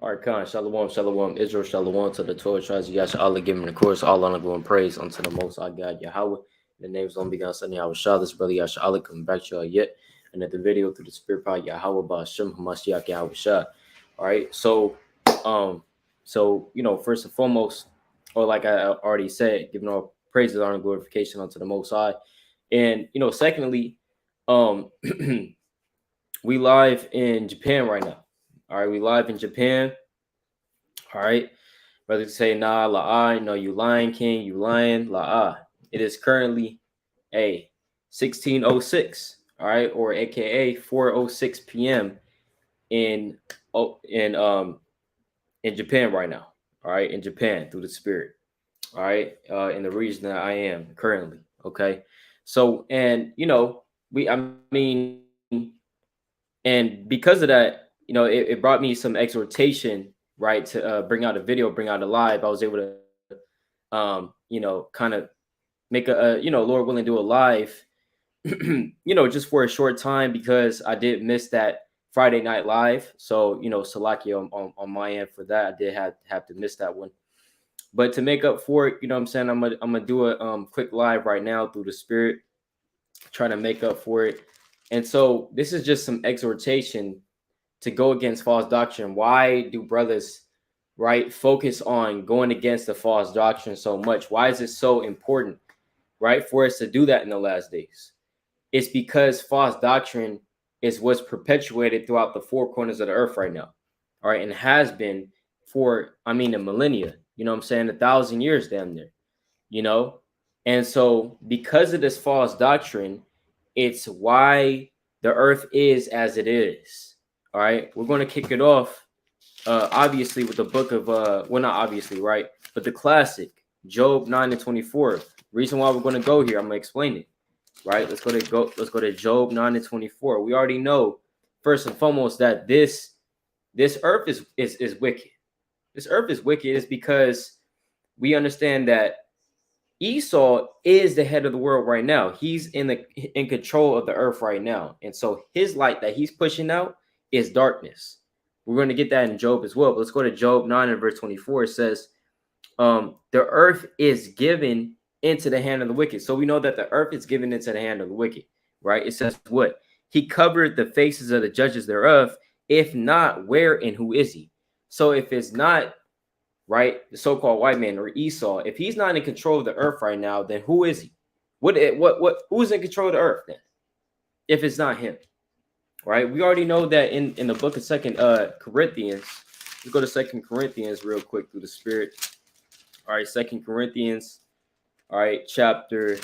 All right, Khan, Shalom, Shalom, Israel, Shalom to the 12 tribes of Yasha Allah, giving the course, all honor, glory, and praise unto the Most High God, Yahweh. In the name of only God, Son Yahweh Shah, this brother Yasha Allah coming back to y'all yet. And at the video through the Spirit Power, Yahweh, Ba'ashem, Hamashiach, Yahweh Shah. All right, first and foremost, or like I already said, giving all praises, honor, and glorification unto the Most High. And, secondly, we live in Japan right now. All right, we live in Japan. All right, brother say nah la no, you lying, king, you lying la. It is currently a 16:06. All right, or AKA 4:06 p.m. in Japan right now. All right, in Japan through the spirit. All right, in the region that I am currently. Okay, so and and because of that, it brought me some exhortation, right, to bring out a video, bring out a live. I was able to, kind of make Lord willing, do a live, just for a short time because I did miss that Friday night live. So, Salakia on my end for that. I did have to miss that one. But to make up for it, I'm saying I'm gonna do a quick live right now through the spirit, trying to make up for it. And so this is just some exhortation to go against false doctrine. Why do brothers, right, focus on going against the false doctrine so much? Why is it so important, right, for us to do that in the last days? It's because false doctrine is what's perpetuated throughout the four corners of the earth right now, all right, and has been for, a millennia, 1,000 years damn near, and so because of this false doctrine, it's why the earth is as it is. All right, we're going to kick it off, obviously, with the book of not obviously, right, but the classic Job 9:24. Reason why we're going to go here, I'm going to explain it. Right, let's go to Job 9:24. We already know first and foremost that this earth is wicked. This earth is wicked is because we understand that Esau is the head of the world right now. He's in control of the earth right now. And so his light that he's pushing out is darkness. We're going to get that in Job as well. But let's go to Job 9 and verse 24. It says, the earth is given into the hand of the wicked. So we know that the earth is given into the hand of the wicked, right? It says what? He covered the faces of the judges thereof. If not, where and who is he? So if it's not, right, the so-called white man or Esau, if he's not in control of the earth right now, then who is he? Who's in control of the earth then? If it's not him, right? We already know that in the book of Second Corinthians. Let's go to Second Corinthians real quick through the spirit. All right, Second Corinthians, all right, chapter,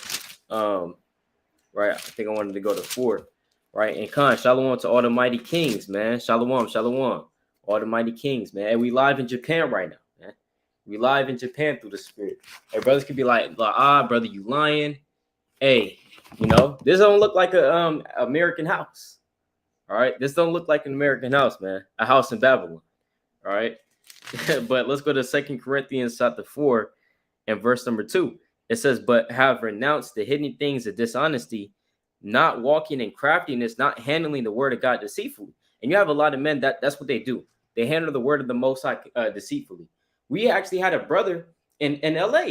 right, I think I wanted to go to 4, right, and Khan, shalom to all the mighty kings, man, shalom, all the mighty kings, man, and we live in Japan right now, man, we live in Japan through the spirit. Hey, brothers could be like, brother, you lying, hey, this don't look like a American house, all right, this don't look like an American house, man, a house in Babylon, all right. But let's go to Second Corinthians chapter 4 and verse number 2. It says, but have renounced the hidden things of dishonesty, not walking in craftiness, not handling the word of God deceitfully. And you have a lot of men that's what they do. They handle the word of the Most High deceitfully. We actually had a brother in LA.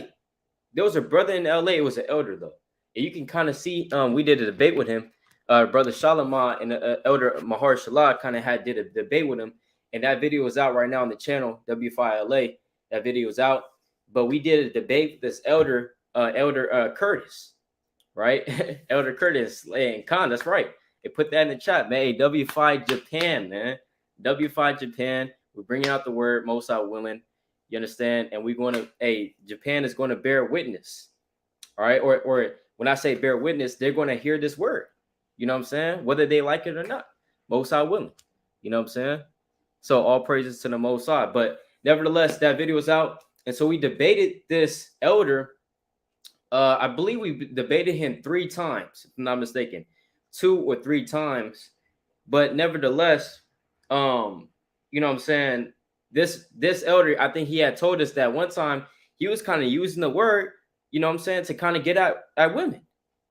There was a brother in LA. It was an elder though. And you can kind of see, we did a debate with him. Brother Shalomah and elder Mahar Shalah kind of did a debate with him. And that video is out right now on the channel, W5LA. That video is out. But we did a debate with this elder Curtis, right? Elder Curtis and Khan, that's right. They put that in the chat, man. Hey, W5 Japan, man. W5 Japan. We're bringing out the word, most High willing. You understand? And we're going to, Japan is going to bear witness. All right? Or when I say bear witness, they're going to hear this word. You know what I'm saying? Whether they like it or not. Most High willing. You know what I'm saying? So all praises to the Most High. But nevertheless, that video is out. And so we debated this elder. I believe we debated him 3 times, if I'm not mistaken. 2 or 3 times. But nevertheless, you know what I'm saying? This elder, I think he had told us that one time he was kind of using the word, you know what I'm saying, to kind of get at women.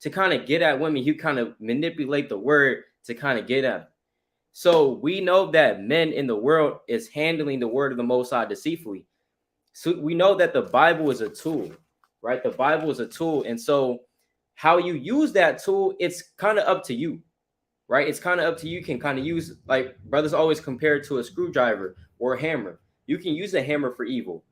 To kind of get at women. He kind of manipulate the word to kind of get at them. So we know that men in the world is handling the word of the Most High deceitfully. So we know that the Bible is a tool, right? The Bible is a tool. And so how you use that tool, it's kind of up to you, right? It's kind of up to you. You can kind of use, like brothers always compare it to a screwdriver or a hammer. You can use a hammer for evil,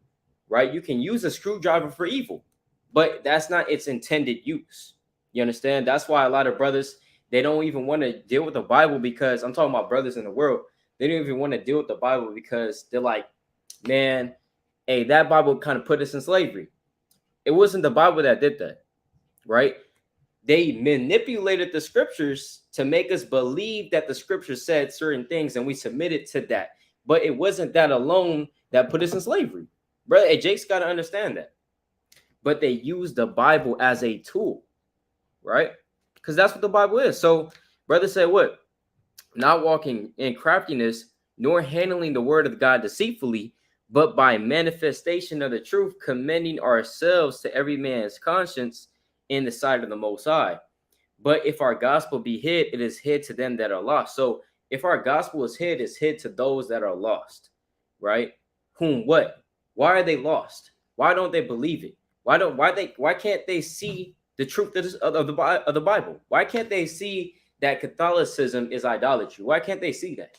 right? You can use a screwdriver for evil, but that's not its intended use. You understand? That's why a lot of brothers, they don't even want to deal with the Bible, because I'm talking about brothers in the world. They don't even want to deal with the Bible because they're like, man, hey, that Bible kind of put us in slavery. It wasn't the Bible that did that, right? They manipulated the scriptures to make us believe that the scripture said certain things, and we submitted to that. But it wasn't that alone that put us in slavery. Brother, hey, Jake's got to understand that. But they use the Bible as a tool, right? Because that's what the Bible is. So, brother said what? Not walking in craftiness, nor handling the word of God deceitfully, but by manifestation of the truth, commending ourselves to every man's conscience in the sight of the Most High. But if our gospel be hid, it is hid to them that are lost. So if our gospel is hid, it's hid to those that are lost, right? Whom what? Why are they lost? Why don't they believe it? Why can't they see the truth of the Bible? Why can't they see that Catholicism is idolatry? Why can't they see that?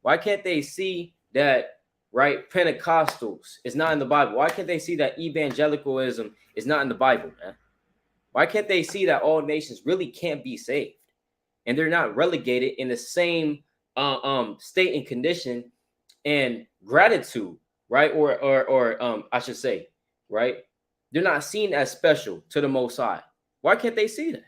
Why can't they see that, right? Pentecostals is not in the Bible. Why can't they see that evangelicalism is not in the Bible, man? Why can't they see that all nations really can't be saved, and they're not relegated in the same state and condition and gratitude, right? Or I should say, right? They're not seen as special to the Most High. Why can't they see that?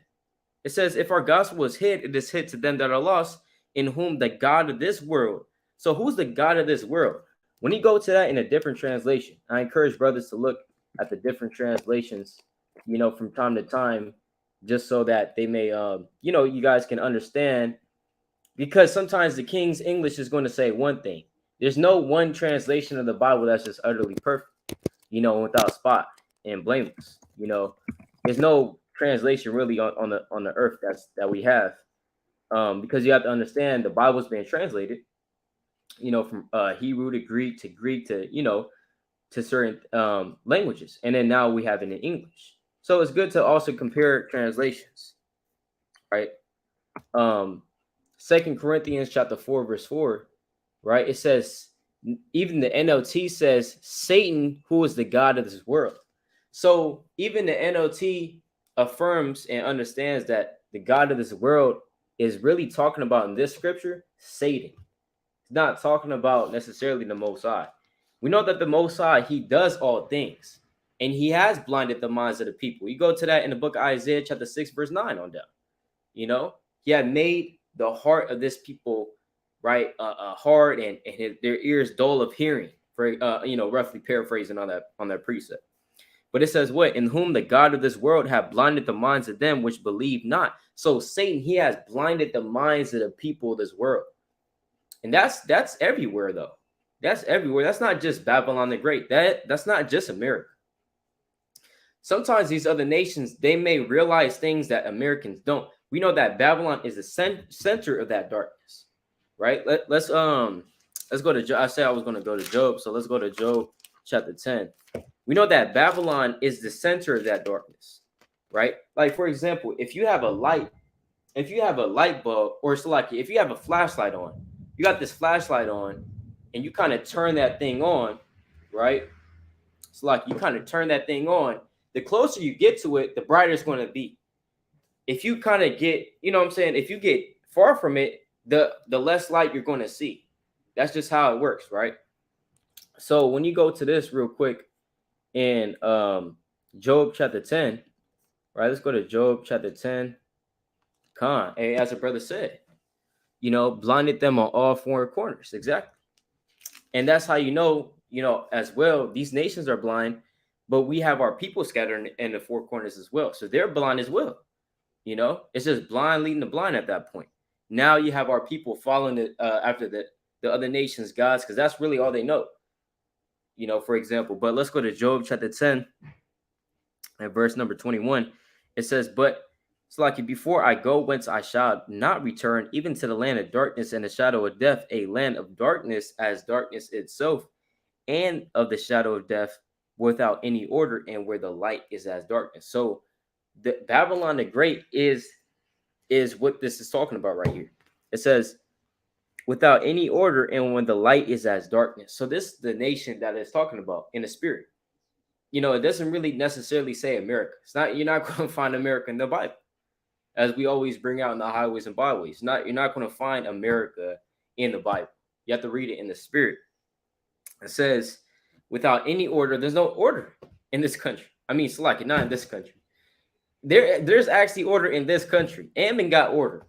It says, if our gospel is hid, it is hid to them that are lost, in whom the God of this world. So who's the God of this world? When you go to that in a different translation, I encourage brothers to look at the different translations, from time to time, just so that they may, you guys can understand, because sometimes the King's English is going to say one thing. There's no one translation of the Bible that's just utterly perfect, without spot and blameless. There's no translation really on the earth that we have, because you have to understand the Bible's being translated, from Hebrew to Greek to certain languages, and then now we have it in English. So it's good to also compare translations, right? 2 Corinthians chapter 4, verse 4, right? It says, even the NLT says, Satan, who is the God of this world. So even the NLT affirms and understands that the God of this world is really talking about in this scripture, Satan. It's not talking about necessarily the Most High. We know that the Most High, he does all things, and he has blinded the minds of the people. You go to that in the book of Isaiah chapter 6, verse 9 on down. He had made the heart of this people, right, hard, and their ears dull of hearing, for roughly paraphrasing on that precept. But it says what? In whom the God of this world have blinded the minds of them which believe not. So Satan, he has blinded the minds of the people of this world. And that's everywhere, though. That's everywhere. That's not just Babylon the Great. That's not just America. Sometimes these other nations, they may realize things that Americans don't. We know that Babylon is the center of that darkness, right? Let's go to Job. I said I was going to go to Job, so let's go to Job chapter 10. We know that Babylon is the center of that darkness, right? Like, for example, if you have a light bulb, or it's like if you have a flashlight on, you got this flashlight on, and you kind of turn that thing on, right? It's like you kind of turn that thing on. The closer you get to it, the brighter it's going to be. If you kind of get, if you get far from it, the less light you're going to see. That's just how it works, right? So when you go to this real quick in Job chapter 10, right? Let's go to Job chapter 10. As a brother said, blinded them on all four corners. Exactly. And that's how as well, these nations are blind, but we have our people scattered in the four corners as well. So they're blind as well. It's just blind leading the blind at that point. Now you have our people following after the other nations' gods, because that's really all they know. For example, but let's go to Job chapter 10 and verse number 21. It says, but It's like, before I go whence I shall not return, even to the land of darkness and the shadow of death, a land of darkness as darkness itself, and of the shadow of death, without any order, and where the light is as darkness. So the Babylon the Great is what this is talking about right here. It says, without any order, and when the light is as darkness. So this is the nation that it's talking about in the spirit. You know, it doesn't really necessarily say America. It's not, you're not going to find America in the Bible, as we always bring out in the highways and byways. You're not going to find America in the Bible. You have to read it in the spirit. It says, without any order, there's no order in this country. I mean, it's like not in this country. There's actually order in this country. Ammon got order.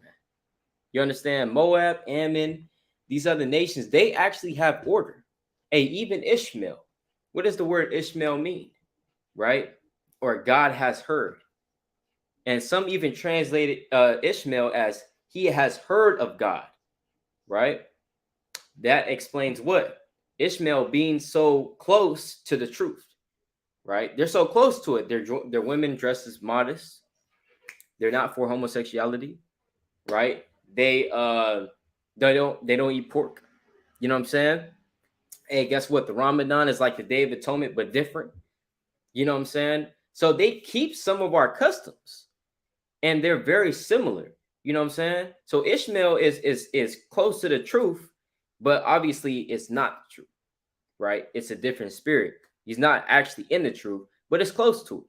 You understand? Moab, Ammon, these other nations, they actually have order. Hey, even Ishmael. What does the word Ishmael mean? Right? Or God has heard. And some even translated Ishmael as he has heard of God. Right? That explains what? Ishmael being so close to the truth. Right? They're so close to it. They're women dressed as modest. They're not for homosexuality. Right? They don't eat pork. You know what I'm saying? Hey, guess what? The Ramadan is like the Day of Atonement, but different. You know what I'm saying? So they keep some of our customs, and they're very similar. You know what I'm saying? So Ishmael is close to the truth, but obviously it's not the truth, right? It's a different spirit. He's not actually in the truth, but it's close to it,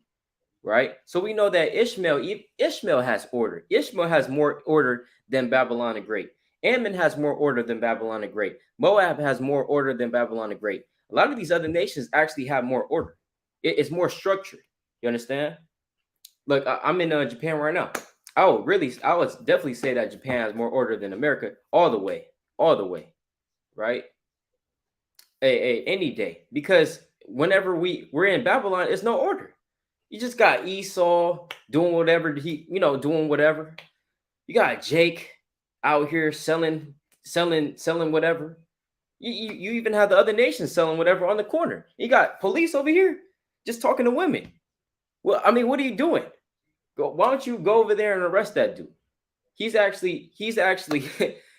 right? So we know that Ishmael has order. Ishmael has more order than Babylon the Great. Ammon has more order than Babylon the Great. Moab has more order than Babylon the Great. A lot of these other nations actually have more order. It's more structured. You understand? Look, I'm in Japan right now. I would definitely say that Japan has more order than America, all the way, right? Any day, because whenever we're in Babylon, it's no order. You just got Esau doing whatever doing whatever. You got Jake out here selling whatever. You even have the other nations selling whatever on the corner. You got police over here just talking to women. Well, I mean, what are you doing? Why don't you go over there and arrest that dude? He's actually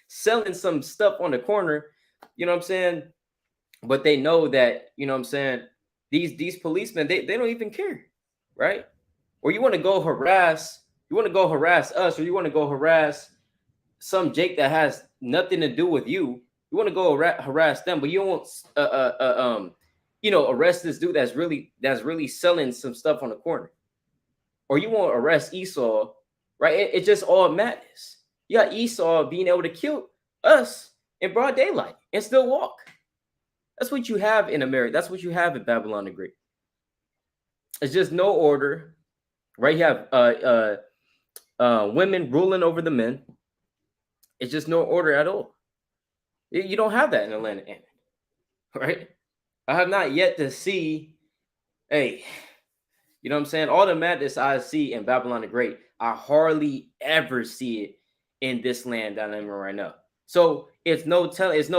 selling some stuff on the corner. You know what I'm saying? But they know that, you know what I'm saying, these policemen, they don't even care, right? Or you want to go harass us, or you want to go harass some Jake that has nothing to do with you. You want to go harass them, but you won't arrest this dude that's really selling some stuff on the corner. Or you won't arrest Esau, right? It just all madness. You got Esau being able to kill us in broad daylight and still walk. That's what you have in America. That's what you have in Babylon the Great. It's just no order, right? You have women ruling over the men. It's just no order at all. You don't have that in the land of Ammon, right? I have not yet to see, you know what I'm saying? All the madness I see in Babylon the Great, I hardly ever see it in this land that I'm in right now. So it's no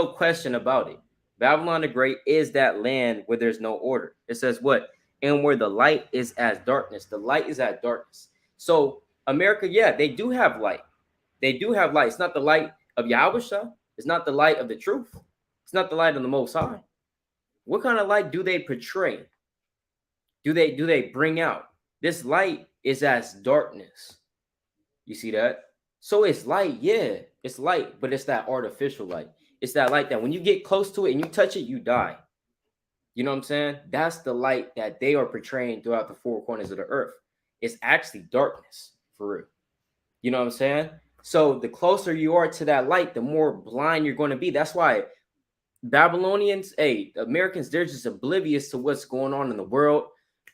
question about it. Babylon the Great is that land where there's no order. It says what? And where the light is as darkness. The light is as darkness. So America, yeah, they do have light. They do have light. It's not the light of Yahweh. It's not the light of the truth. It's not the light of the Most High. What kind of light do they portray? Do they bring out? This light is as darkness. You see that? So it's light, yeah, it's light, but it's that artificial light. It's that light that when you get close to it and you touch it, you die. You know what I'm saying? That's the light that they are portraying throughout the four corners of the earth. It's actually darkness, for real. You know what I'm saying? So the closer you are to that light, the more blind you're going to be. That's why Babylonians, Americans, they're just oblivious to what's going on in the world,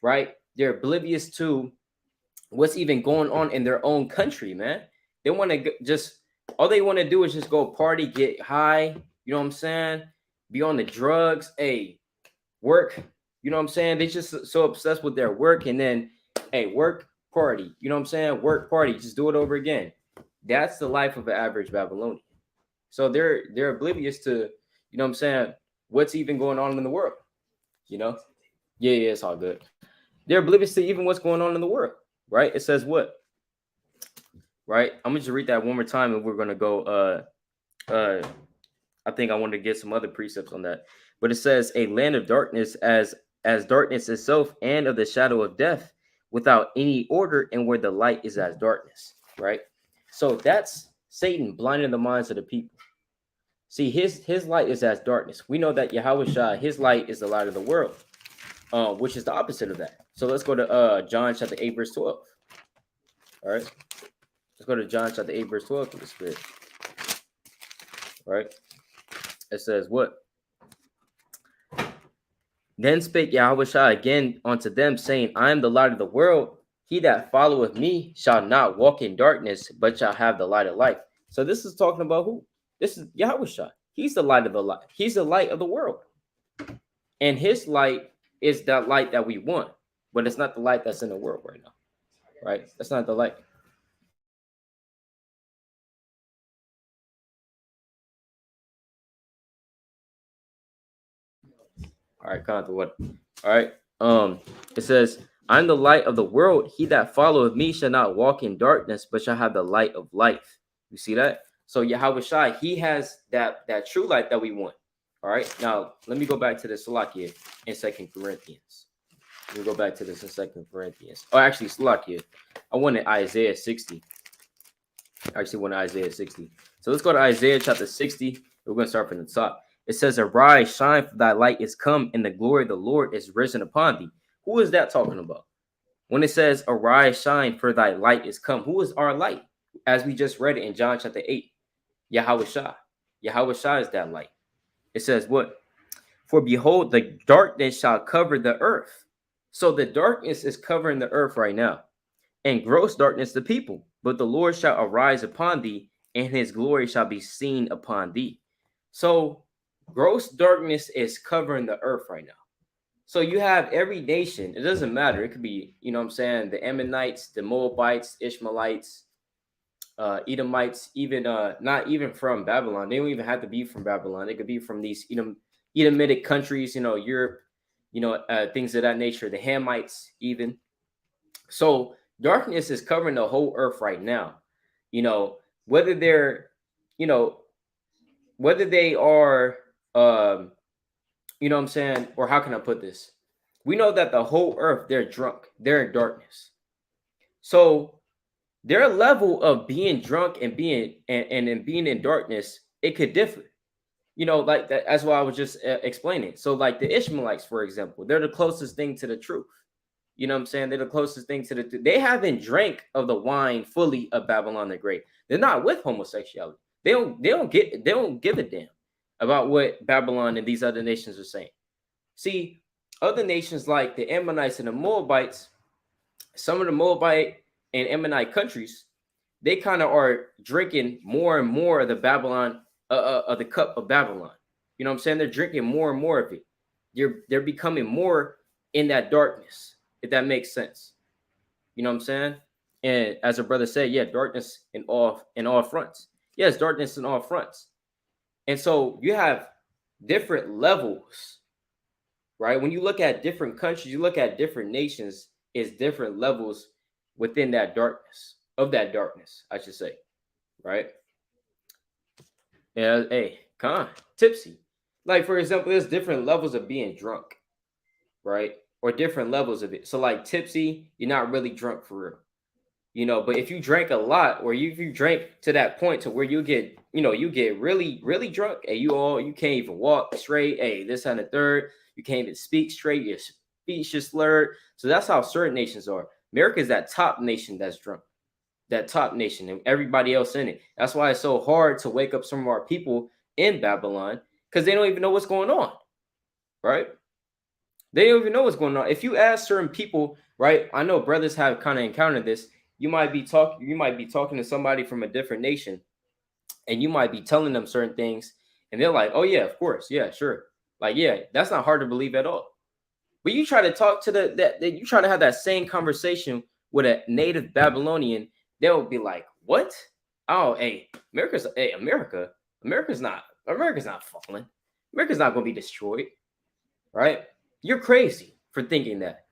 right? They're oblivious to what's even going on in their own country, man. They want to all they want to do is just go party, get high, you know what I'm saying? Be on the drugs, work, you know what I'm saying? They just so obsessed with their work, and then, work, party, you know what I'm saying? Work, party, just do it over again. That's the life of an average Babylonian. So they're oblivious to, you know what I'm saying, what's even going on in the world, you know? Yeah, it's all good. They're oblivious to even what's going on in the world, right? It says what? right? I'm gonna just read that one more time, and we're gonna go. I think I want to get some other precepts on that, but it says a land of darkness as darkness itself, and of the shadow of death, without any order, and where the light is as darkness, right? So that's Satan blinding the minds of the people. See, his light is as darkness. We know that Yahweh Shai, his light is the light of the world, which is the opposite of that. So let's go to John chapter 8, verse 12. All right. Let's go to John chapter 8, verse 12 for the Spirit. All right. It says what? Then spake Yahweh Shai again unto them, saying, I am the light of the world. He that followeth me shall not walk in darkness, but shall have the light of life. So this is talking about who? This is Yahweh Shai. He's the light of the light. He's the light of the world. And his light is that light that we want, but it's not the light that's in the world right now. Right? That's not the light. All right, count the what? All right. It says, I'm the light of the world. He that followeth me shall not walk in darkness, but shall have the light of life. You see that? So Yahweh Shai, he has that true light that we want. All right. Now let me go back to the Salakia in 2 Corinthians. Let me go back to this in 2 Corinthians. Oh, actually, Salakia. I wanted Isaiah 60. I actually wanted Isaiah 60. So let's go to Isaiah chapter 60. We're going to start from the top. It says, arise, shine, for thy light is come, and the glory of the Lord is risen upon thee. Who is that talking about? When it says, arise, shine, for thy light is come, who is our light? As we just read it in John chapter 8, Yahweh Shai. Yahweh Shai is that light. It says what? For behold, the darkness shall cover the earth. So the darkness is covering the earth right now, and gross darkness the people. But the Lord shall arise upon thee, and his glory shall be seen upon thee. So gross darkness is covering the earth right now. So you have every nation. It doesn't matter. It could be, you know what I'm saying, the Ammonites, the Moabites, Ishmaelites, Edomites, even not even from Babylon. They don't even have to be from Babylon. They could be from these Edomitic countries, Europe, things of that nature. The Hamites, even. So darkness is covering the whole earth right now. Whether they're, whether they are, you know what I'm saying? Or how can I put this? We know that the whole earth, they're drunk. They're in darkness. So their level of being drunk and being in darkness, it could differ. Like that. That's why I was just explaining. So like the Ishmaelites, for example, they're the closest thing to the truth. You know what I'm saying? They're the closest thing to the truth. They haven't drank of the wine fully of Babylon the Great. They're not with homosexuality. They don't give a damn about what Babylon and these other nations are saying. See, other nations like the Ammonites and the Moabites, some of the Moabite and Ammonite countries, they kind of are drinking more and more of the Babylon, of the cup of Babylon. You know what I'm saying? They're drinking more and more of it. They're becoming more in that darkness, if that makes sense. You know what I'm saying? And as a brother said, yeah, darkness in all fronts. Yes, darkness in all fronts. And so you have different levels, right? When you look at different countries, you look at different nations, it's different levels within that darkness, I should say, right? Yeah, hey, tipsy. Like, for example, there's different levels of being drunk, right? Or different levels of it. So like tipsy, you're not really drunk for real. But if you drank a lot, or if you drank to that point to where you get really, really drunk, and you can't even walk straight, hey, this and the third, you can't even speak straight, your speech is slurred. So that's how certain nations are. America is that top nation that's drunk, that top nation, and everybody else in it. That's why it's so hard to wake up some of our people in Babylon, because they don't even know what's going on, right? They don't even know what's going on. If you ask certain people, right? I know brothers have kind of encountered this. You might be talking to somebody from a different nation, and you might be telling them certain things, and they're like, "Oh yeah, of course, yeah, sure." Like, yeah, that's not hard to believe at all. But you try to talk to you try to have that same conversation with a native Babylonian, they'll be like, "What? Oh, hey, America's not falling. America's not going to be destroyed, right? You're crazy for thinking that,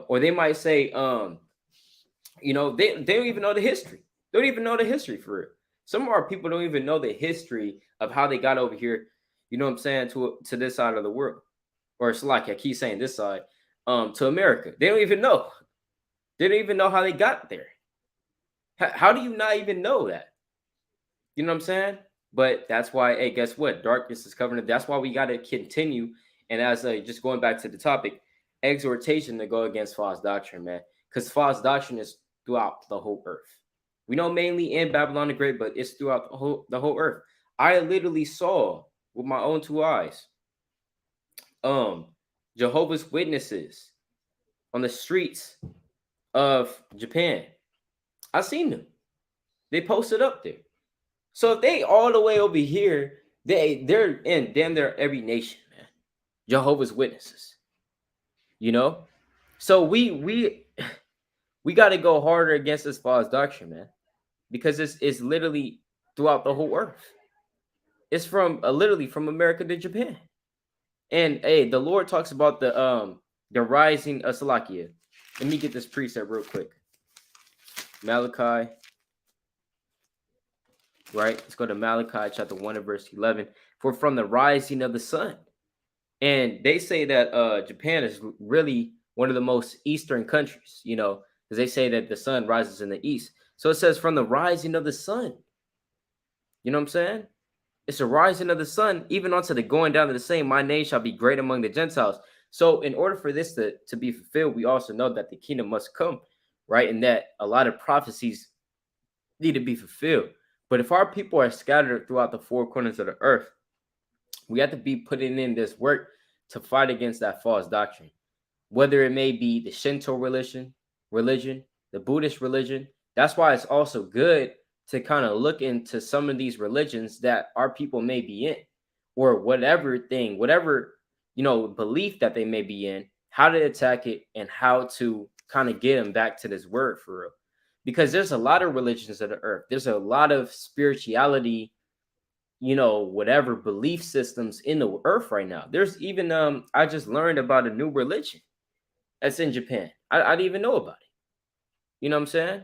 Or they might say, they don't even know the history. Don't even know the history for it. Some of our people don't even know the history of how they got over here. You know what I'm saying, to this side of the world, or it's like I keep saying this side, to America. They don't even know. They don't even know how they got there. How do you not even know that? You know what I'm saying? But that's why, hey, guess what? Darkness is covering it. That's why we got to continue. And as just going back to the topic, exhortation to go against false doctrine, man, because false doctrine is throughout the whole earth. We know mainly in Babylon the Great, but it's throughout the whole earth. I literally saw with my own two eyes, Jehovah's Witnesses on the streets of Japan. I seen them. They posted up there. So if they all the way over here, they're in damn near every nation, man. Jehovah's Witnesses. You know? So we got to go harder against this false doctrine, man. Because it's literally throughout the whole earth. It's from literally from America to Japan. And hey, the Lord talks about the rising of Salakia. Let me get this precept real quick. Malachi. Right? Let's go to Malachi chapter 1 and verse 11. For from the rising of the sun. And they say that Japan is really one of the most eastern countries, you know, because they say that the sun rises in the east. So it says from the rising of the sun. You know what I'm saying? It's the rising of the sun, even unto the going down of the same. My name shall be great among the Gentiles. So in order for this to be fulfilled, we also know that the kingdom must come, right? And that a lot of prophecies need to be fulfilled. But if our people are scattered throughout the four corners of the earth, we have to be putting in this work to fight against that false doctrine. Whether it may be the Shinto religion, the Buddhist religion. That's why it's also good to kind of look into some of these religions that our people may be in, or whatever belief that they may be in, how to attack it and how to kind of get them back to this word for real. Because there's a lot of religions of the earth. There's a lot of spirituality, whatever belief systems in the earth right now. There's even, I just learned about a new religion that's in Japan. I didn't even know about it. You know what I'm saying?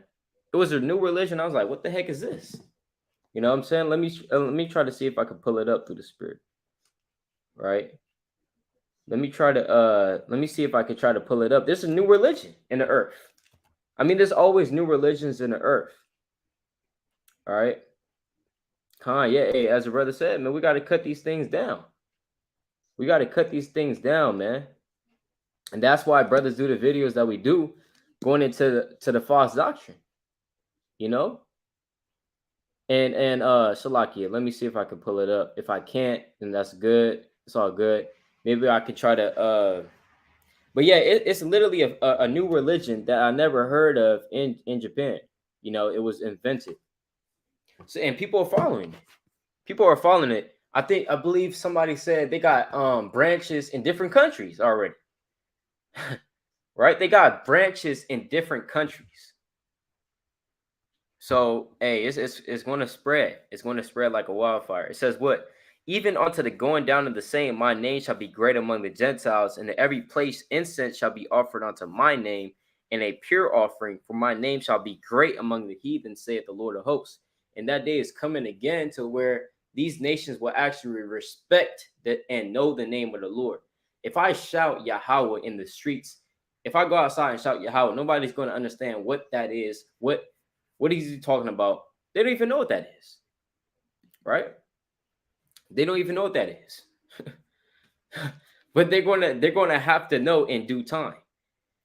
It was a new religion. I was like, what the heck is this? You know what I'm saying? Let me try to see if I can pull it up through the spirit. Right? Let me see if I can try to pull it up. There's a new religion in the earth. I mean, there's always new religions in the earth. All right. Hey, as a brother said, man, we got to cut these things down. We got to cut these things down, man. And that's why brothers do the videos that we do, going into the false doctrine. And Shalakia, let me see if I can pull it up. If I can't, then that's good. It's all good. Maybe I could try to but yeah, it's literally a new religion that I never heard of in Japan. It was invented. So, and people are following it. People are following it. I believe somebody said they got branches in different countries already. Right? They got branches in different countries. So, hey, it's going to spread. It's going to spread like a wildfire. It says what? Even unto the going down of the same, my name shall be great among the Gentiles, and in every place incense shall be offered unto my name, and a pure offering, for my name shall be great among the heathen, saith the Lord of hosts. And that day is coming again to where these nations will actually respect and know the name of the Lord. If I shout Yahweh in the streets, if I go outside and shout Yahweh, nobody's going to understand what that is. What is he talking about? They don't even know what that is. Right? They don't even know what that is. But they're gonna have to know in due time.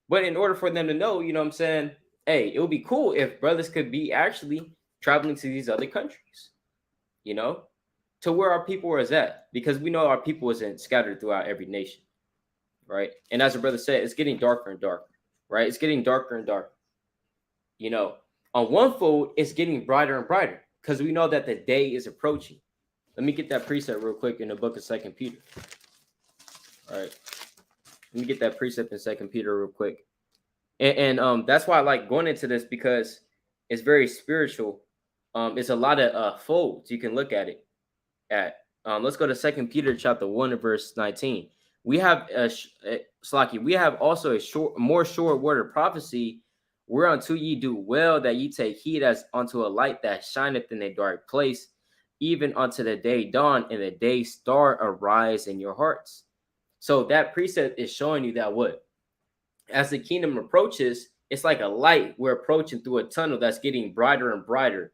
But in order for them to know, you know what I'm saying? Hey, it would be cool if brothers could be actually traveling to these other countries, to where our people is at. Because we know our people isn't scattered throughout every nation. Right? And as a brother said, it's getting darker and darker. Right? It's getting darker and darker. On one fold, it's getting brighter and brighter because we know that the day is approaching. Let me get that precept real quick in the book of 2 Peter. All right. Let me get that precept in 2 Peter real quick. And that's why I like going into this, because it's very spiritual. It's a lot of folds you can look at it at. Let's go to 2 Peter chapter 1 and verse 19. We have we have also a more sure word of prophecy Whereunto ye do well that ye take heed as unto a light that shineth in a dark place, even unto the day dawn and the day star arise in your hearts. So that precept is showing you that what? As the kingdom approaches, it's like a light. We're approaching through a tunnel that's getting brighter and brighter,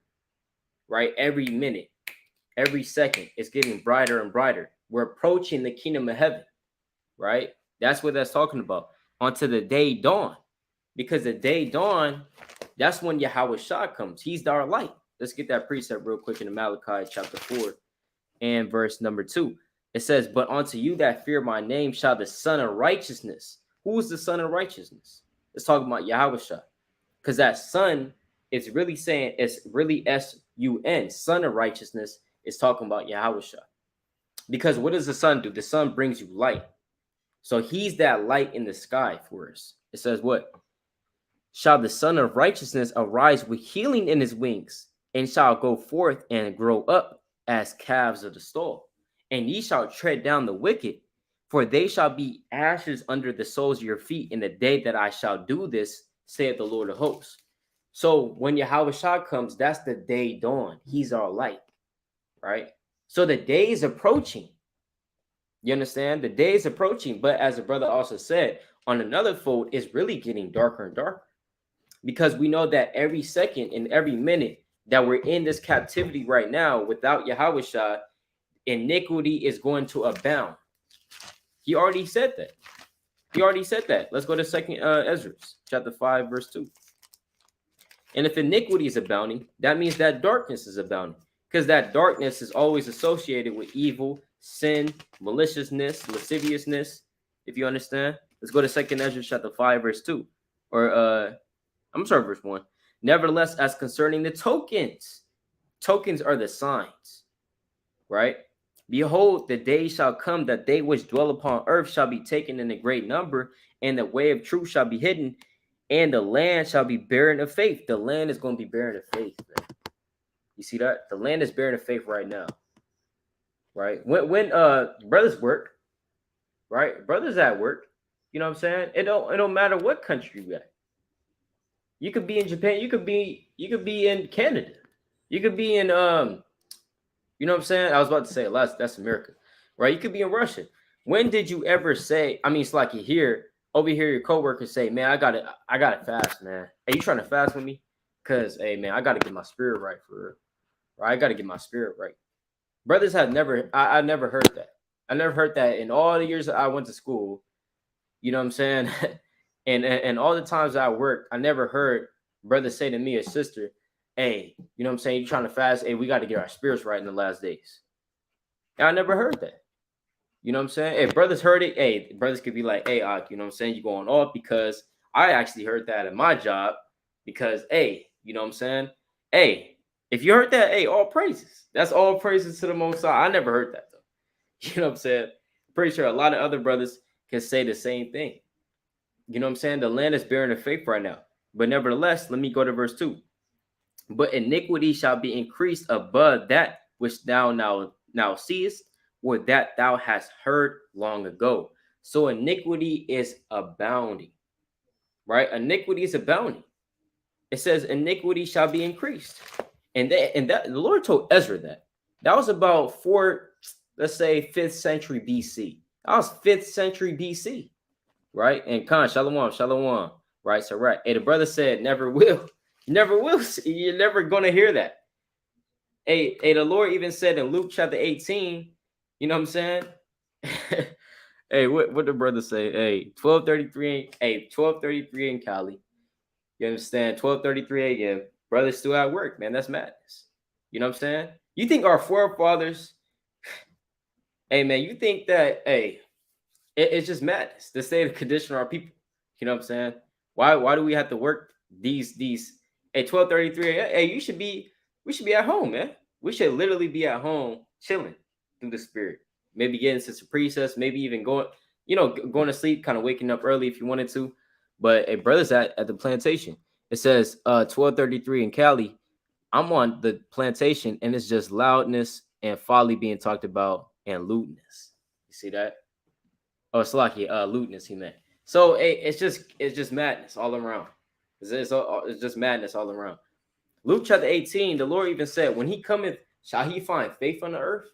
right? Every minute, every second, it's getting brighter and brighter. We're approaching the kingdom of heaven, right? That's what that's talking about. Unto the day dawn. Because the day dawn, that's when Yahweh Shah comes. He's our light. Let's get that precept real quick in Malachi chapter 4 and verse number 2. It says, but unto you that fear my name shall the Son of Righteousness. Who is the Son of Righteousness? It's talking about Yahweh Shah. Because that Son is really saying, it's really S-U-N. Son of Righteousness is talking about Yahweh Shah. Because what does the sun do? The sun brings you light. So he's that light in the sky for us. It says what? Shall the Son of Righteousness arise with healing in his wings, and shall go forth and grow up as calves of the stall. And ye shall tread down the wicked, for they shall be ashes under the soles of your feet in the day that I shall do this, saith the Lord of hosts. So when Yahweh Shah comes, that's the day dawn. He's our light, right? So the day is approaching. You understand? The day is approaching, but as the brother also said, on another fold, it's really getting darker and darker. Because we know that every second and every minute that we're in this captivity right now without Yahweh Shah, iniquity is going to abound. He already said that. Let's go to 2nd Ezra, chapter 5, verse 2. And if iniquity is abounding, that means that darkness is abounding. Because that darkness is always associated with evil, sin, maliciousness, lasciviousness, if you understand. Let's go to 2nd Ezra, chapter 5, verse 2. Or I'm sorry, verse 1. Nevertheless, as concerning the tokens are the signs, right? Behold, the day shall come that they which dwell upon earth shall be taken in a great number, and the way of truth shall be hidden, and the land shall be barren of faith. The land is going to be barren of faith, man. You see that? The land is barren of faith right now, right? When brothers work, right? Brothers at work, you know what I'm saying? It don't matter what country you at. You could be in Japan. You could be in Canada. You could be in you know what I'm saying? I was about to say that's America, right? You could be in Russia. When did you ever say? I mean, it's like you hear over here your coworkers say, "Man, I gotta fast, man. Hey, you trying to fast with me? Cause hey, man, I gotta get my spirit right for real. Right? I gotta get my spirit right." Brothers have never. I never heard that. I never heard that in all the years that I went to school. You know what I'm saying? And all the times I worked, I never heard brothers say to me or sister, hey, you know what I'm saying? You trying to fast? Hey, we got to get our spirits right in the last days. And I never heard that. You know what I'm saying? Hey, brothers heard it. Hey, brothers could be like, hey, you know what I'm saying? You going off because I actually heard that at my job because, hey, you know what I'm saying? Hey, if you heard that, hey, all praises. That's all praises to the Most High. I never heard that, though. You know what I'm saying? Pretty sure a lot of other brothers can say the same thing. You know what I'm saying? The land is barren of faith right now. But nevertheless, let me go to verse 2. But iniquity shall be increased above that which thou now seest, or that thou hast heard long ago. So iniquity is abounding, right? Iniquity is abounding. It says iniquity shall be increased. And that the Lord told Ezra that. That was about let's say 5th century BC. That was 5th century BC. Right? And Khan, shalom, right? So, right. Hey, the brother said, never will. You're never going to hear that. Hey, the Lord even said in Luke chapter 18, you know what I'm saying? Hey, what the brother say? Hey, 12:33 in Cali. You understand? 12:33 a.m. Brother's still at work, man. That's madness. You know what I'm saying? You think our forefathers, hey, man, you think that, hey, it's just madness. The state of condition of our people. You know what I'm saying? Why do we have to work these at 12:33? Hey, we should be at home, man. We should literally be at home chilling through the spirit. Maybe getting to some precepts, maybe even going to sleep, kind of waking up early if you wanted to. But a brother's at the plantation. It says 12:33 in Cali. I'm on the plantation, and it's just loudness and folly being talked about and lewdness. You see that? Oh, Slaki, lewdness he meant. So it's just madness all around. It's just madness all around. Luke chapter 18, the Lord even said, when he cometh, shall he find faith on the earth?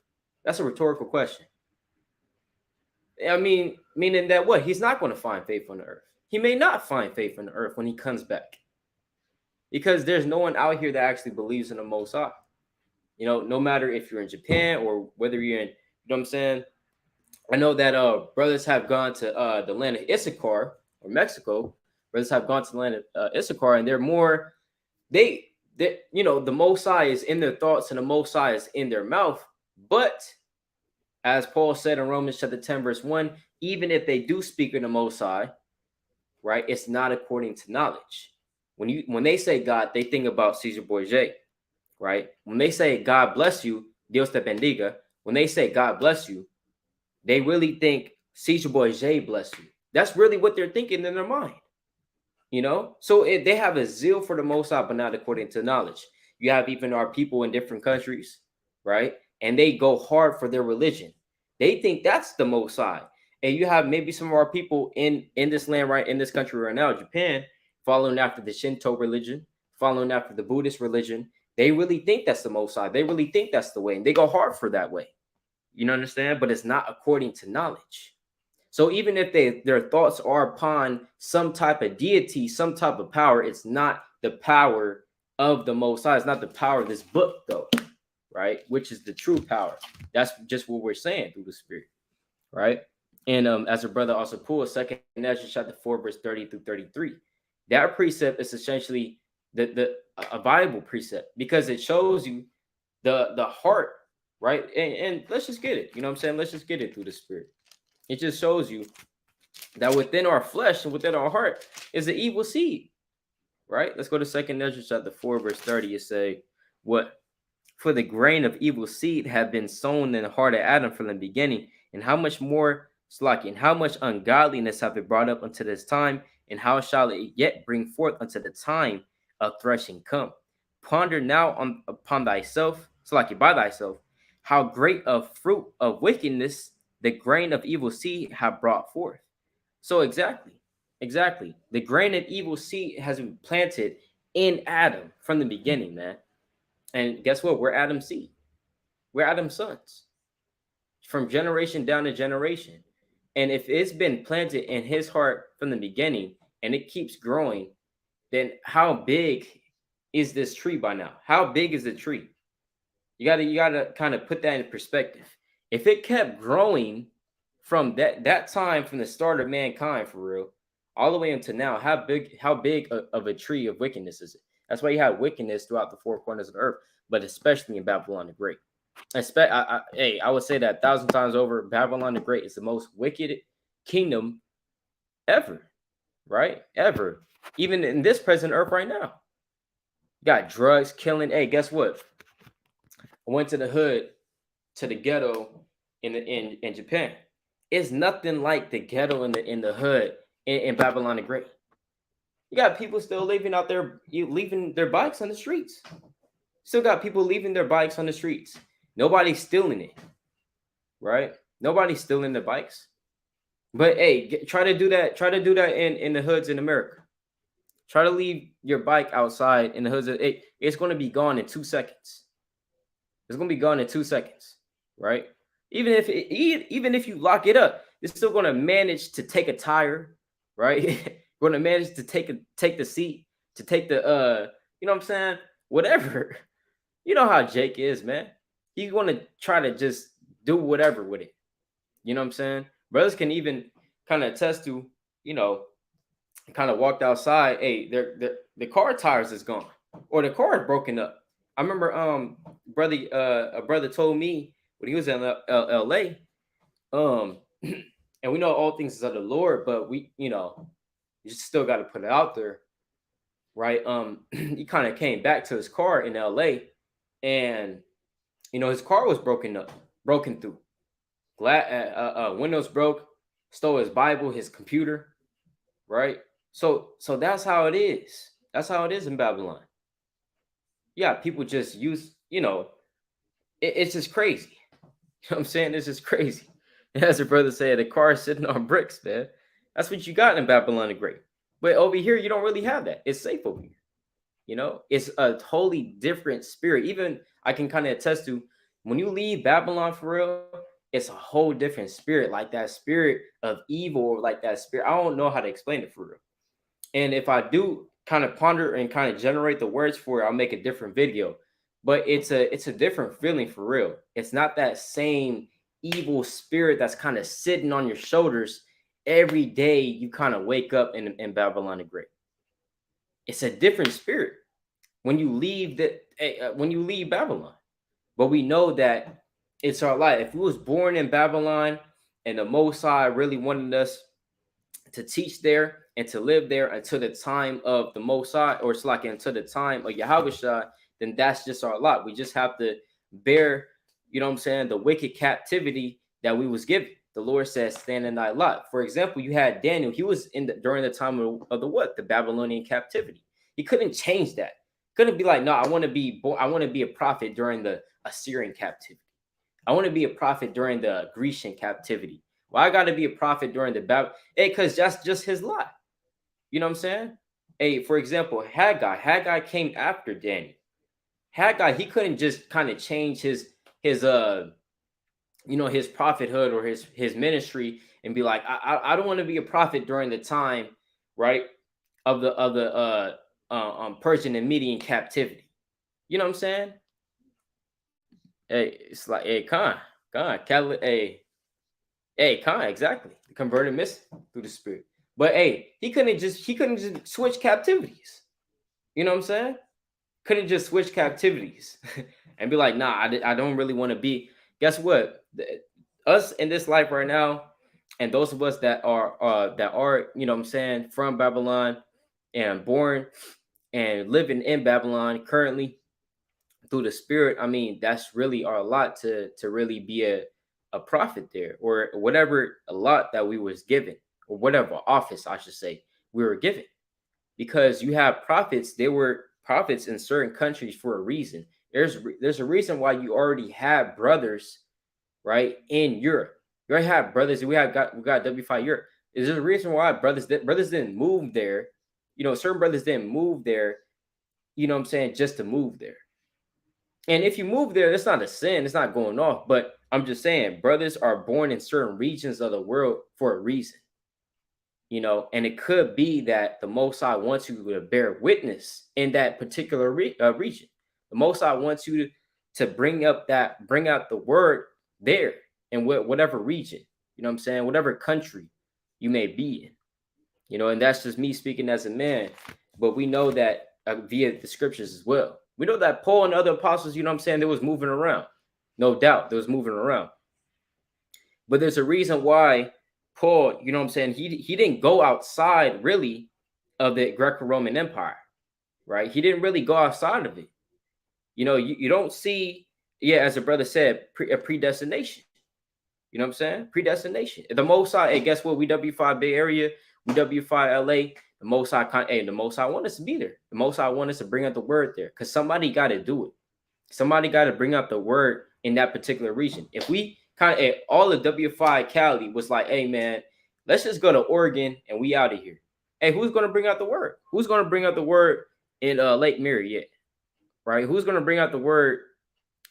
That's a rhetorical question. I mean, meaning that what? He's not going to find faith on the earth. He may not find faith on the earth when he comes back. Because there's no one out here that actually believes in the Most High. You know, no matter if you're in Japan or whether you're in, you know what I'm saying? I know that brothers have gone to the land of Issachar or Mexico. Brothers have gone to the land of Issachar, and they're more, they you know, the Most High is in their thoughts and the Most High is in their mouth. But as Paul said in Romans chapter 10, verse 1, even if they do speak in the Most High, right, it's not according to knowledge. When they say God, they think about Caesar Borgia, right? When they say God bless you, Dios te bendiga, when they say God bless you, they really think Caesar Borgia bless you. That's really what they're thinking in their mind, you know? So they have a zeal for the Most High, but not according to knowledge. You have even our people in different countries, right? And they go hard for their religion. They think that's the Most High. And you have maybe some of our people in this land, right, in this country right now, Japan, following after the Shinto religion, following after the Buddhist religion. They really think that's the Most High. They really think that's the way, and they go hard for that way. You know, understand? But it's not according to knowledge. So even if their thoughts are upon some type of deity, some type of power, it's not the power of the Most High. It's not the power of this book, though, right? Which is the true power. That's just what we're saying through the Spirit, right? And as a brother also pulled, 2 Ezra chapter 4, verse 30 through 33. That precept is essentially a Bible precept because it shows you the heart, right? And let's just get it. You know what I'm saying? Let's just get it through the Spirit. It just shows you that within our flesh and within our heart is the evil seed, right? Let's go to 2 Ezra chapter 4, verse 30. It say, what? For the grain of evil seed had been sown in the heart of Adam from the beginning, and how much more slacking, how much ungodliness have it brought up unto this time, and how shall it yet bring forth unto the time of threshing come? Ponder now upon thyself, slacking by thyself, how great a fruit of wickedness the grain of evil seed have brought forth. So exactly. The grain of evil seed has been planted in Adam from the beginning, man. And guess what? We're Adam's seed. We're Adam's sons. From generation down to generation. And if it's been planted in his heart from the beginning and it keeps growing, then how big is this tree by now? How big is the tree? You gotta kind of put that in perspective. If it kept growing from that time, from the start of mankind for real, all the way until now, how big of a tree of wickedness is it? That's why you have wickedness throughout the four corners of the earth, but especially in Babylon the Great. I would say that 1,000 times over. Babylon the Great is the most wicked kingdom ever, right? Ever, even in this present earth right now. You got drugs, killing. Hey, guess what? I went to the hood, to the ghetto in Japan. It's nothing like the ghetto in the hood in Babylon the Great. You got people still leaving their bikes on the streets. Still got people leaving their bikes on the streets. Nobody's stealing it, right? Nobody's stealing the bikes. But hey, try to do that. Try to do that in the hoods in America. Try to leave your bike outside in the hoods. It's going to be gone in 2 seconds. It's going to be gone in 2 seconds, right? Even if you lock it up, it's still going to manage to take a tire, right? Going to manage to take the seat, to take the you know what I'm saying? Whatever. You know how Jake is, man. He's going to try to just do whatever with it. You know what I'm saying? Brothers can even kind of attest to, you know, kind of walked outside. Hey, the car tires is gone, or the car is broken up. I remember a brother told me when he was in LA, and we know all things is of the Lord, but we, you know, you still got to put it out there, right? He kind of came back to his car in LA, and you know his car was broken through. Windows broke, stole his Bible, his computer, right? So that's how it is. That's how it is in Babylon. Yeah, people just use, you know, it's just crazy. You know what I'm saying? It's just crazy. As a brother said, the car is sitting on bricks, man. That's what you got in Babylon the Great. But over here, you don't really have that. It's safe over here. You know, it's a totally different spirit. Even I can kind of attest to when you leave Babylon for real, it's a whole different spirit, like that spirit of evil, or like that spirit. I don't know how to explain it for real. And if I do kind of ponder and kind of generate the words for it, I'll make a different video. But it's a different feeling for real. It's not that same evil spirit that's kind of sitting on your shoulders every day. You kind of wake up in Babylon the Great. It's a different spirit when you leave when you leave Babylon. But we know that it's our life. If we was born in Babylon and the Most High really wanted us to teach there and to live there until the time of the Most High, or it's like until the time of Yahweh, then that's just our lot. We just have to bear, you know what I'm saying, the wicked captivity that we was given. The Lord says, stand in thy lot. For example, you had Daniel. He was during the time of the what? The Babylonian captivity. He couldn't change that. Couldn't be like, no, I want to be born. I want to be a prophet during the Assyrian captivity. I want to be a prophet during the Grecian captivity. Well, I got to be a prophet during the Babylon. Hey, because that's just his lot. You know what I'm saying? Hey, for example, Haggai came after Daniel. Haggai, he couldn't just kind of change his his prophethood or his ministry and be like, I don't want to be a prophet during the time, right, of the Persian and Median captivity. You know what I'm saying? Hey, it's like, hey, Khan, Khan, exactly. The converted missing through the spirit. But hey, he couldn't just switch captivities. You know what I'm saying? Couldn't just switch captivities and be like, nah, I don't really want to be. Guess what? Us in this life right now, and those of us that are, you know what I'm saying, from Babylon and born and living in Babylon currently through the spirit, I mean, that's really our lot to really be a prophet there, or whatever a lot that we was given, or whatever office I should say we were given. Because you have prophets, they were prophets in certain countries for a reason. There's a reason why you already have brothers, right, in Europe. You already have brothers. We got W5 Europe. There's a reason why brothers didn't move there. You know, certain brothers didn't move there, you know what I'm saying, just to move there. And if you move there, that's not a sin. It's not going off. But I'm just saying, brothers are born in certain regions of the world for a reason. You know, and it could be that the Most High wants you to bear witness in that particular region. The Most High wants you to bring out the word there in whatever region, you know what I'm saying, whatever country you may be in, you know, and that's just me speaking as a man. But we know that via the scriptures as well. We know that Paul and other apostles, you know what I'm saying, they was moving around. No doubt they was moving around. But there's a reason why Paul, you know what I'm saying, he didn't go outside really of the Greco-Roman Empire, right? He didn't really go outside of it. You know, you don't see, as a brother said, a predestination. You know what I'm saying? Predestination. The Most High, hey, guess what? We W5 Bay Area, we W5 LA. The Most High, the Most High want us to be there. The Most High want us to bring out the word there, because somebody got to do it. Somebody got to bring out the word in that particular region. If we kind of all the W5 Cali was like, hey man, let's just go to Oregon and we out of here. Hey, who's going to bring out the word? Who's going to bring out the word in Lake Mary, right? Who's going to bring out the word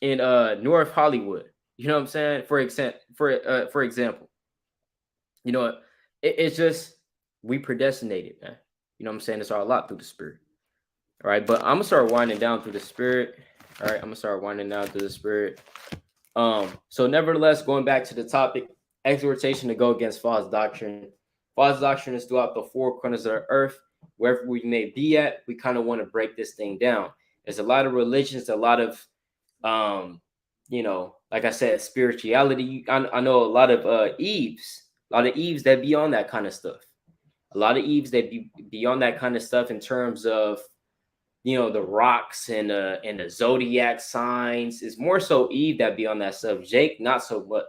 in North Hollywood? You know what I'm saying? For example, you know, it's just we predestinated, man. You know what I'm saying? It's our lot through the spirit. All right, but I'm gonna start winding down through the spirit. All right, I'm gonna start winding down through the spirit. So nevertheless, going back to the topic, exhortation to go against false doctrine. False doctrine is throughout the four corners of the earth, wherever we may be at. We kind of want to break this thing down. There's a lot of religions, a lot of, you know, like I said, spirituality. I know a lot of Eves that be on that kind of stuff. A lot of Eves that be on that kind of stuff in terms of, you know, the rocks and the zodiac signs. It's more so Eve that be on that stuff. Jake, not so much.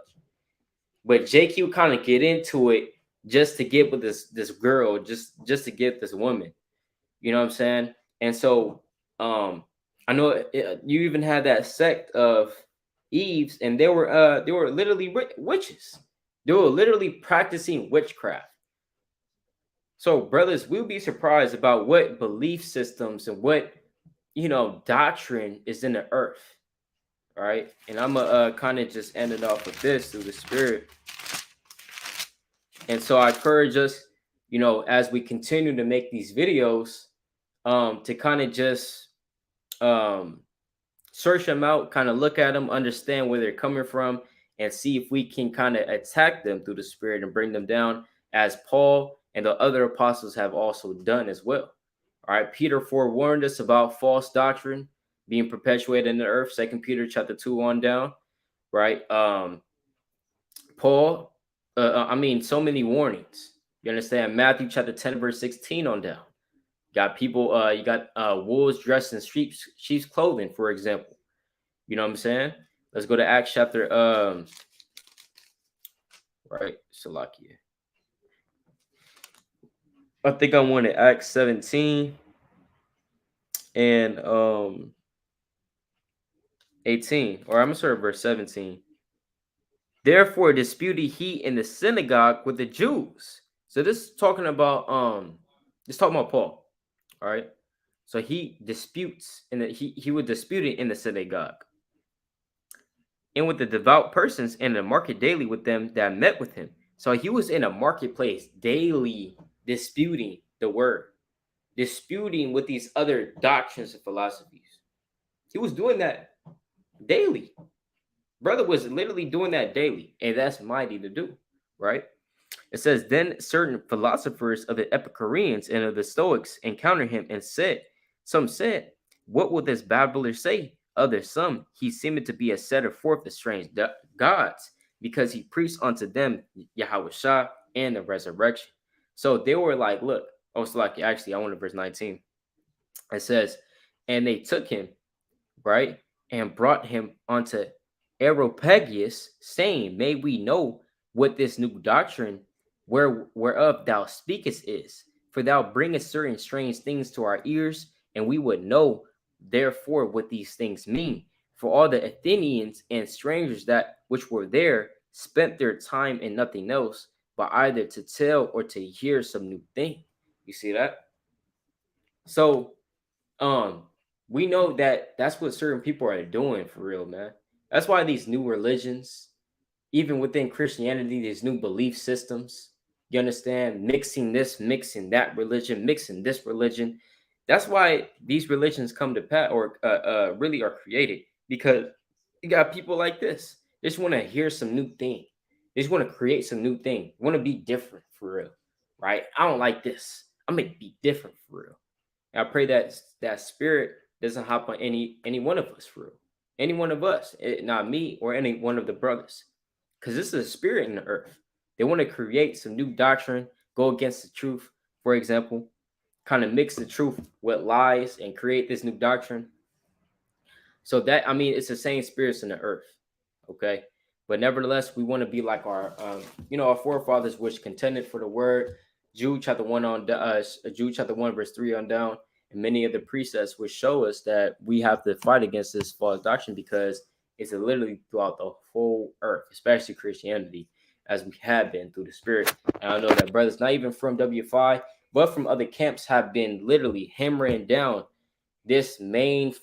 But Jake, you kind of get into it just to get with this girl, just to get this woman. You know what I'm saying? And so I know you even had that sect of Eves, and they were literally witches. They were literally practicing witchcraft. So, brothers, we'll be surprised about what belief systems and what, doctrine is in the earth. All right. And I'm going to kind of just end it off with this through the Spirit. And so I encourage us, as we continue to make these videos, to kind of just search them out, kind of look at them, understand where they're coming from, and see if we can kind of attack them through the Spirit and bring them down, as Paul and the other apostles have also done as well. All right, Peter forewarned us about false doctrine being perpetuated in the earth. 2 Peter chapter 2 on down, right? Paul, so many warnings. You understand? Matthew chapter 10 verse 16 on down. Got people, you got wolves dressed in sheep's clothing, for example. You know what I'm saying? Let's go to Acts chapter right, Salakia. I think I wanted Acts 17 and 18, or I'm gonna start at verse 17. Therefore disputed he in the synagogue with the Jews. So this is talking about Paul. All right. So he disputes he would dispute it in the synagogue, and with the devout persons, and in the market daily with them that met with him. So he was in a marketplace daily disputing the word, disputing with these other doctrines and philosophies. He was doing that daily. Brother was literally doing that daily, and that's mighty to do, right? It says, then certain philosophers of the Epicureans and of the Stoics encountered him and said, some said, what will this babbler say? Others, some, he seemed to be a setter forth of strange gods, because he preached unto them Yahweh Shah and the resurrection. So they were like, look, actually, I want to verse 19. It says, and they took him, right, and brought him unto Areopagus, saying, may we know what this new doctrine whereof thou speakest is, for thou bringest certain strange things to our ears, and we would know therefore what these things mean. For all the Athenians and strangers that which were there spent their time in nothing else, but either to tell or to hear some new thing. You see that? So we know that that's what certain people are doing for real, man. That's why these new religions, even within Christianity, these new belief systems, you understand, mixing this, mixing that religion, mixing this religion. That's why these religions come to pass, or really are created, because you got people like this. They just want to hear some new thing. They just want to create some new thing. Want to be different for real, right? I don't like this. I'm gonna be different for real. And I pray that that spirit doesn't hop on any one of us for real. Any one of us, not me or any one of the brothers, because this is a spirit in the earth. They want to create some new doctrine, go against the truth, for example, kind of mix the truth with lies and create this new doctrine. So that, it's the same spirits in the earth, okay? But nevertheless, we want to be like our forefathers, which contended for the word. Jude chapter 1 verse 3 on down, and many of the precepts which show us that we have to fight against this false doctrine, because it's literally throughout the whole earth, especially Christianity, as we have been through the spirit. And I know that brothers, not even from W5, but from other camps, have been literally hammering down this main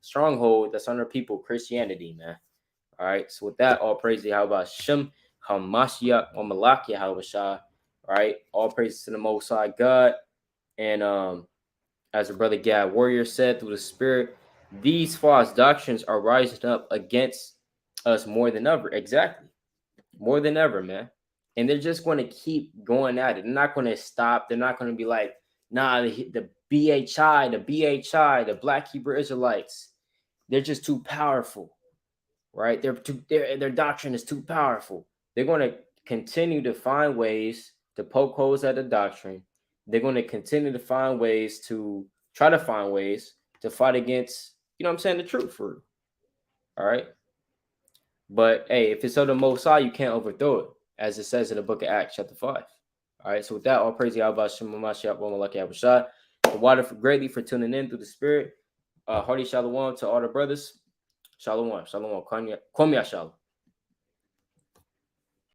stronghold that's under people, Christianity, man. All right. So with that, all praise to Yahweh Shem, Hamashiach, or Malak Yahweh Shah. All right. All praise to the Most High God. And as the brother Gad Warrior said, through the spirit, these false doctrines are rising up against us more than ever. Exactly. More than ever, man. And they're just going to keep going at it. They're not going to stop. They're not going to be like, nah, the BHI, the Black Hebrew Israelites, they're just too powerful, right? Their doctrine is too powerful. They're going to continue to find ways to poke holes at the doctrine. They're going to continue to find ways to fight against, the truth for it. All right. But hey, if it's of the Most High, you can't overthrow it, as it says in the book of Acts, chapter 5. All right. So with that, all praise Yahweh Shem Mashiach Malak Yahweh Shah. The water greatly for tuning in through the spirit. Hearty shalom to all the brothers. Shalom. Shalom. Kwame Shalom.